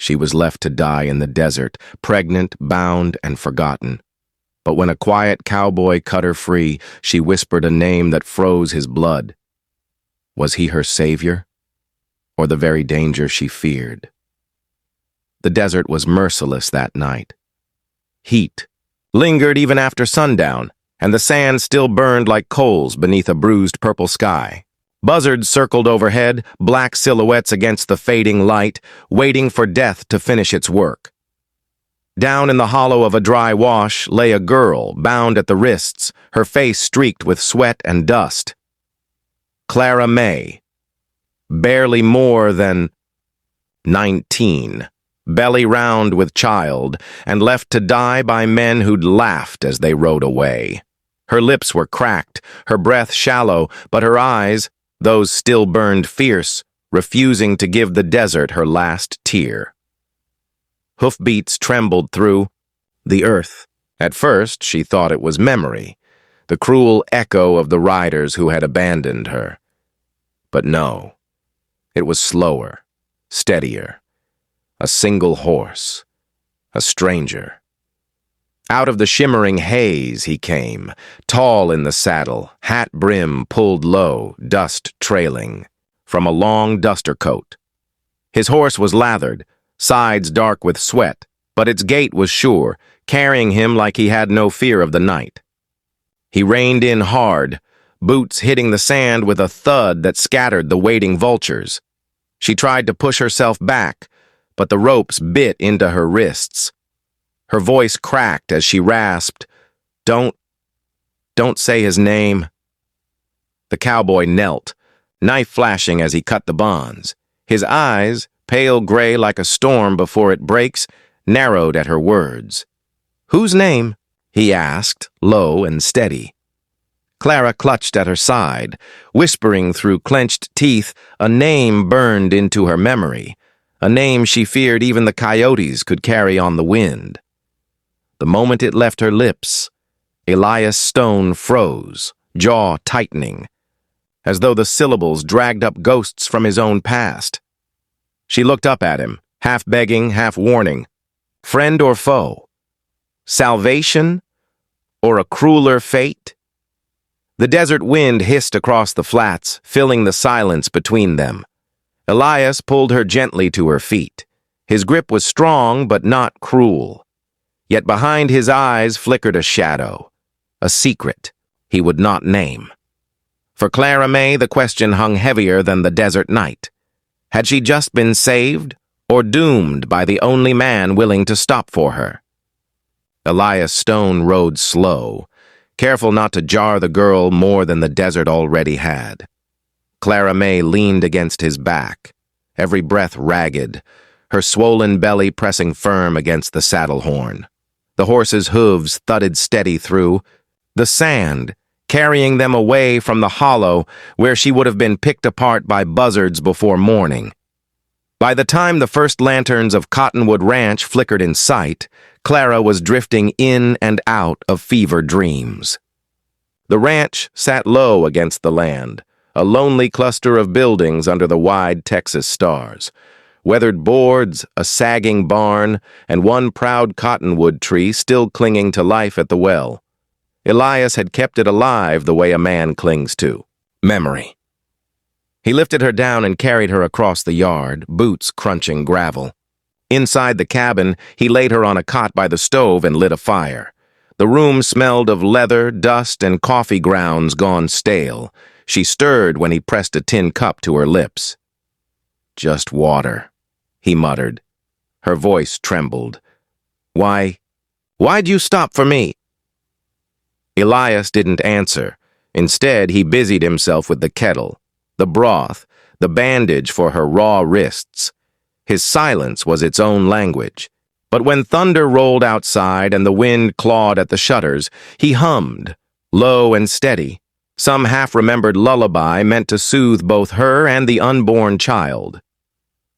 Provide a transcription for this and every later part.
She was left to die in the desert, pregnant, bound, and forgotten. But when a quiet cowboy cut her free, she whispered a name that froze his blood. Was he her savior, or the very danger she feared? The desert was merciless that night. Heat lingered even after sundown, and the sand still burned like coals beneath a bruised purple sky. Buzzards circled overhead, black silhouettes against the fading light, waiting for death to finish its work. Down in the hollow of a dry wash lay a girl, bound at the wrists, her face streaked with sweat and dust. Clara Mae, barely more than 19, belly round with child, and left to die by men who'd laughed as they rode away. Her lips were cracked, her breath shallow, but her eyes, those still burned fierce, refusing to give the desert her last tear. Hoofbeats trembled through the earth. At first, she thought it was memory, the cruel echo of the riders who had abandoned her. But no, it was slower, steadier. A single horse, a stranger. Out of the shimmering haze he came, tall in the saddle, hat brim pulled low, dust trailing, from a long duster coat. His horse was lathered, sides dark with sweat, but its gait was sure, carrying him like he had no fear of the night. He reined in hard, boots hitting the sand with a thud that scattered the waiting vultures. She tried to push herself back, but the ropes bit into her wrists. Her voice cracked as she rasped, Don't say his name." The cowboy knelt, knife flashing as he cut the bonds. His eyes, pale gray like a storm before it breaks, narrowed at her words. "Whose name?" he asked, low and steady. Clara clutched at her side, whispering through clenched teeth. A name burned into her memory, a name she feared even the coyotes could carry on the wind. The moment it left her lips, Elias Stone froze, jaw tightening, as though the syllables dragged up ghosts from his own past. She looked up at him, half begging, half warning. Friend or foe? Salvation or a crueler fate? The desert wind hissed across the flats, filling the silence between them. Elias pulled her gently to her feet. His grip was strong but not cruel. Yet behind his eyes flickered a shadow, a secret he would not name. For Clara Mae, the question hung heavier than the desert night. Had she just been saved, or doomed by the only man willing to stop for her? Elias Stone rode slow, careful not to jar the girl more than the desert already had. Clara Mae leaned against his back, every breath ragged, her swollen belly pressing firm against the saddle horn. The horse's hooves thudded steady through the sand, carrying them away from the hollow where she would have been picked apart by buzzards before morning. By the time the first lanterns of Cottonwood Ranch flickered in sight, Clara was drifting in and out of fever dreams. The ranch sat low against the land, a lonely cluster of buildings under the wide Texas stars. Weathered boards, a sagging barn, and one proud cottonwood tree still clinging to life at the well. Elias had kept it alive the way a man clings to memory. He lifted her down and carried her across the yard, boots crunching gravel. Inside the cabin, he laid her on a cot by the stove and lit a fire. The room smelled of leather, dust, and coffee grounds gone stale. She stirred when he pressed a tin cup to her lips. "Just water," he muttered. Her voice trembled. Why'd you stop for me?" Elias didn't answer. Instead, he busied himself with the kettle, the broth, the bandage for her raw wrists. His silence was its own language. But when thunder rolled outside and the wind clawed at the shutters, he hummed, low and steady, some half-remembered lullaby meant to soothe both her and the unborn child.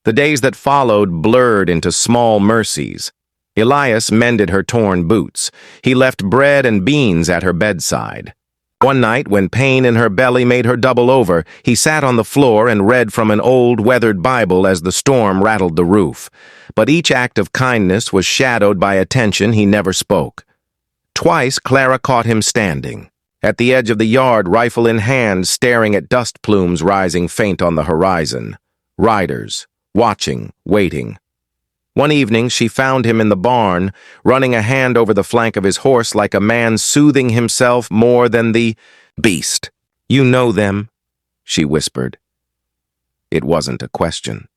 The days that followed blurred into small mercies. Elias mended her torn boots. He left bread and beans at her bedside. One night, when pain in her belly made her double over, he sat on the floor and read from an old, weathered Bible as the storm rattled the roof. But each act of kindness was shadowed by attention he never spoke. Twice, Clara caught him standing, at the edge of the yard, rifle in hand, staring at dust plumes rising faint on the horizon. Riders, watching, waiting. One evening, she found him in the barn, running a hand over the flank of his horse like a man soothing himself more than the beast. "You know them," she whispered. It wasn't a question.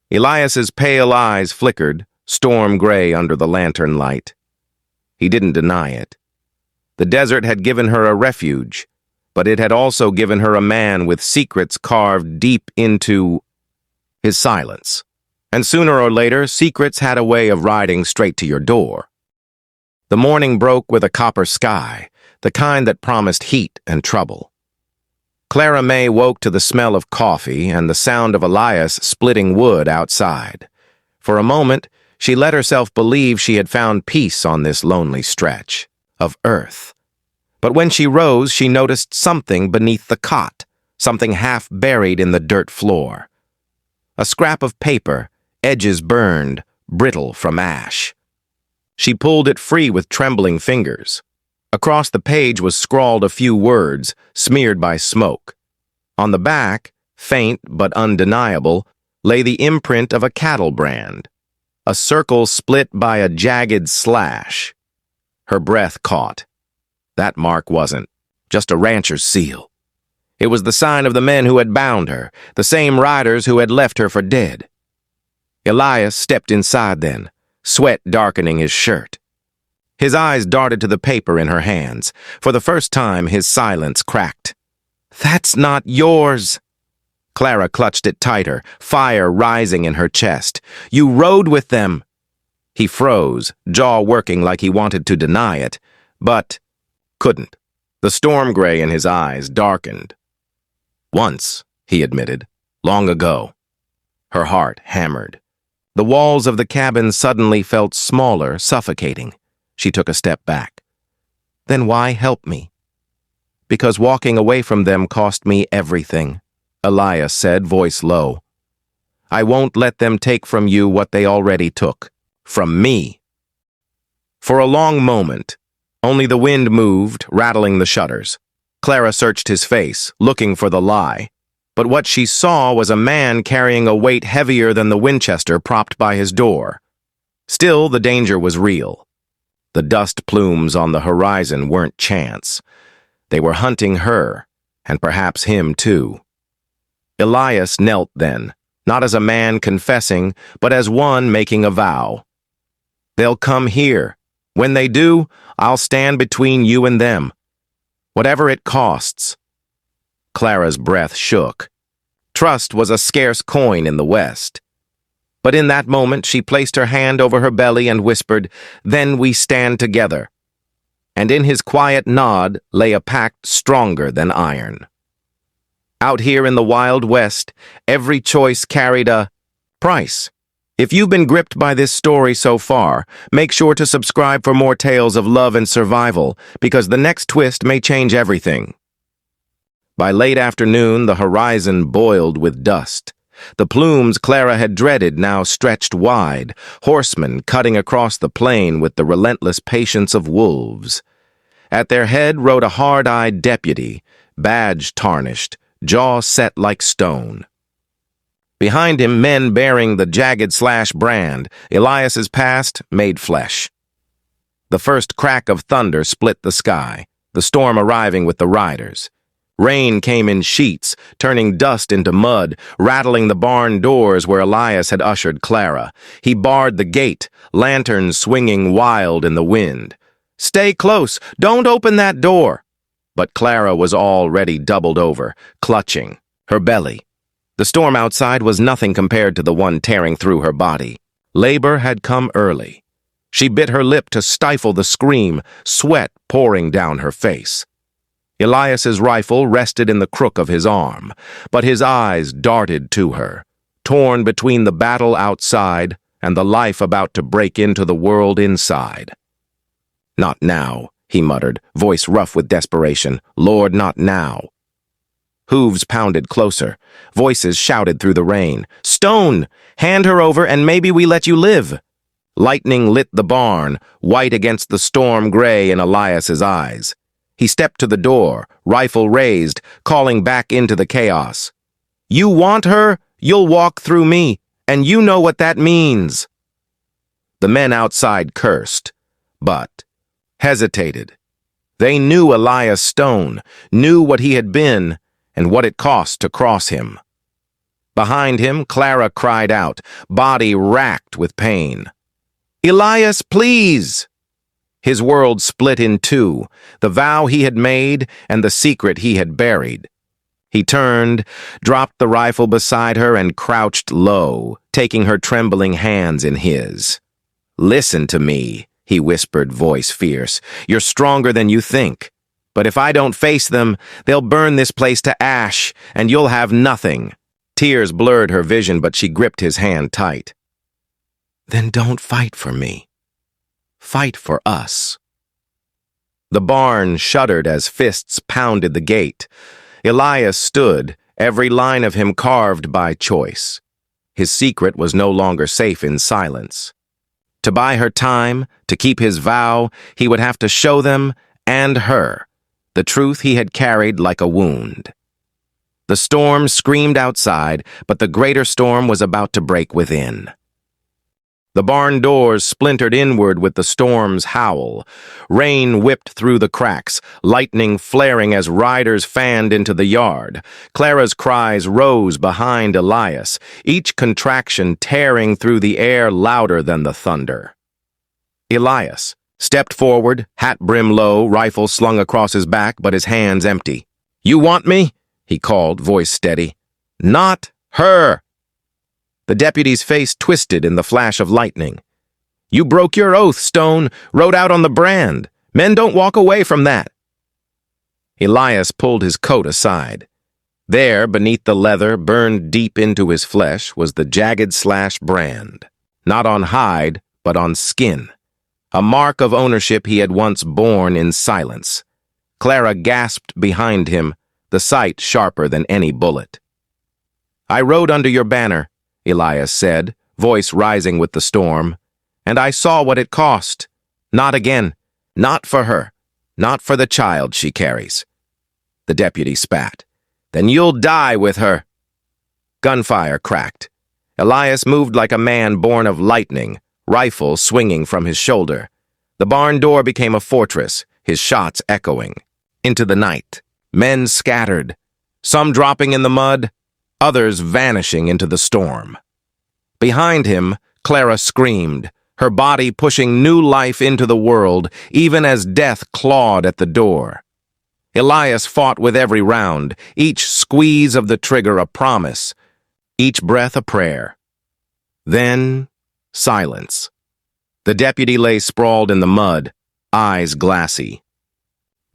Elias's pale eyes flickered, storm gray under the lantern light. He didn't deny it. The desert had given her a refuge, but it had also given her a man with secrets carved deep into his silence. And sooner or later, secrets had a way of riding straight to your door. The morning broke with a copper sky, the kind that promised heat and trouble. Clara Mae woke to the smell of coffee and the sound of Elias splitting wood outside. For a moment, she let herself believe she had found peace on this lonely stretch of earth. But when she rose, she noticed something beneath the cot, something half buried in the dirt floor. A scrap of paper, edges burned, brittle from ash. She pulled it free with trembling fingers. Across the page was scrawled a few words, smeared by smoke. On the back, faint but undeniable, lay the imprint of a cattle brand, a circle split by a jagged slash. Her breath caught. That mark wasn't just a rancher's seal. It was the sign of the men who had bound her, the same riders who had left her for dead. Elias stepped inside then, sweat darkening his shirt. His eyes darted to the paper in her hands. For the first time, his silence cracked. "That's not yours." Clara clutched it tighter, fire rising in her chest. "You rode with them." He froze, jaw working like he wanted to deny it, but couldn't. The storm gray in his eyes darkened. "Once," he admitted, "long ago." Her heart hammered. The walls of the cabin suddenly felt smaller, suffocating. She took a step back. "Then why help me?" "Because walking away from them cost me everything," Elias said, voice low. "I won't let them take from you what they already took. From me." For a long moment, only the wind moved, rattling the shutters. Clara searched his face, looking for the lie. But what she saw was a man carrying a weight heavier than the Winchester propped by his door. Still, the danger was real. The dust plumes on the horizon weren't chance. They were hunting her, and perhaps him too. Elias knelt then, not as a man confessing, but as one making a vow. "They'll come here. When they do, I'll stand between you and them. Whatever it costs." Clara's breath shook. Trust was a scarce coin in the West. But in that moment, she placed her hand over her belly and whispered, "Then we stand together." And in his quiet nod lay a pact stronger than iron. Out here in the Wild West, every choice carried a price. If you've been gripped by this story so far, make sure to subscribe for more tales of love and survival, because the next twist may change everything. By late afternoon, the horizon boiled with dust. The plumes Clara had dreaded now stretched wide, horsemen cutting across the plain with the relentless patience of wolves. At their head rode a hard-eyed deputy, badge tarnished, jaw set like stone. Behind him, men bearing the jagged slash brand, Elias's past, made flesh. The first crack of thunder split the sky, the storm arriving with the riders. Rain came in sheets, turning dust into mud, rattling the barn doors where Elias had ushered Clara. He barred the gate, lanterns swinging wild in the wind. "Stay close! Don't open that door!" But Clara was already doubled over, clutching, her belly. The storm outside was nothing compared to the one tearing through her body. Labor had come early. She bit her lip to stifle the scream, sweat pouring down her face. Elias's rifle rested in the crook of his arm, but his eyes darted to her, torn between the battle outside and the life about to break into the world inside. "Not now," he muttered, voice rough with desperation. Lord, not now. Hooves pounded closer. Voices shouted through the rain. Stone! Hand her over and maybe we let you live. Lightning lit the barn, white against the storm gray in Elias's eyes. He stepped to the door, rifle raised, calling back into the chaos. You want her? You'll walk through me, and you know what that means. The men outside cursed, but hesitated. They knew Elias Stone, knew what he had been, and what it cost to cross him. Behind him, Clara cried out, body racked with pain. Elias, please! His world split in two, the vow he had made and the secret he had buried. He turned, dropped the rifle beside her and crouched low, taking her trembling hands in his. Listen to me, he whispered, voice fierce. You're stronger than you think. But if I don't face them, they'll burn this place to ash, and you'll have nothing. Tears blurred her vision, but she gripped his hand tight. Then don't fight for me. Fight for us. The barn shuddered as fists pounded the gate. Elias stood, every line of him carved by choice. His secret was no longer safe in silence. To buy her time, to keep his vow, he would have to show them, and her, the truth he had carried like a wound. The storm screamed outside, but the greater storm was about to break within. The barn doors splintered inward with the storm's howl. Rain whipped through the cracks, lightning flaring as riders fanned into the yard. Clara's cries rose behind Elias, each contraction tearing through the air louder than the thunder. Elias stepped forward, hat brim low, rifle slung across his back, but his hands empty. You want me? He called, voice steady. Not her! The deputy's face twisted in the flash of lightning. You broke your oath, Stone, wrote out on the brand. Men don't walk away from that. Elias pulled his coat aside. There, beneath the leather, burned deep into his flesh, was the jagged slash brand. Not on hide, but on skin. A mark of ownership he had once borne in silence. Clara gasped behind him, the sight sharper than any bullet. I rode under your banner, Elias said, voice rising with the storm, and I saw what it cost. Not again. Not for her. Not for the child she carries. The deputy spat. Then you'll die with her. Gunfire cracked. Elias moved like a man born of lightning, rifle swinging from his shoulder. The barn door became a fortress, his shots echoing. Into the night, men scattered, some dropping in the mud, others vanishing into the storm. Behind him, Clara screamed, her body pushing new life into the world, even as death clawed at the door. Elias fought with every round, each squeeze of the trigger a promise, each breath a prayer. Then, silence. The deputy lay sprawled in the mud, eyes glassy.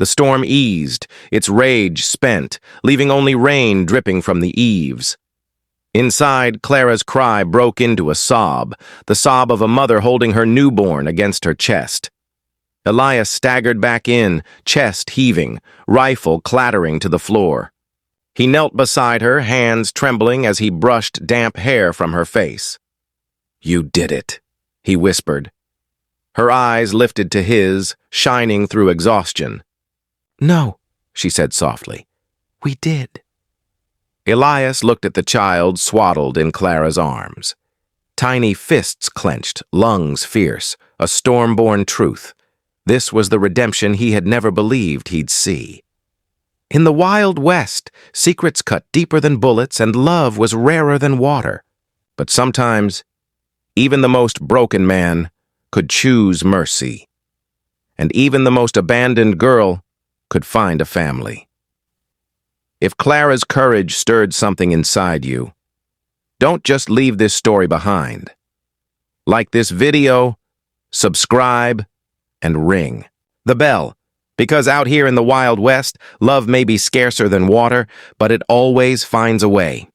The storm eased, its rage spent, leaving only rain dripping from the eaves. Inside, Clara's cry broke into a sob, the sob of a mother holding her newborn against her chest. Elias staggered back in, chest heaving, rifle clattering to the floor. He knelt beside her, hands trembling as he brushed damp hair from her face. You did it, he whispered. Her eyes lifted to his, shining through exhaustion. No, she said softly. We did. Elias looked at the child swaddled in Clara's arms. Tiny fists clenched, lungs fierce, a storm-born truth. This was the redemption he had never believed he'd see. In the Wild West, secrets cut deeper than bullets and love was rarer than water. But sometimes, even the most broken man could choose mercy. And even the most abandoned girl could find a family. If Clara's courage stirred something inside you, don't just leave this story behind. Like this video, subscribe, and ring the bell, because out here in the Wild West, love may be scarcer than water, but it always finds a way.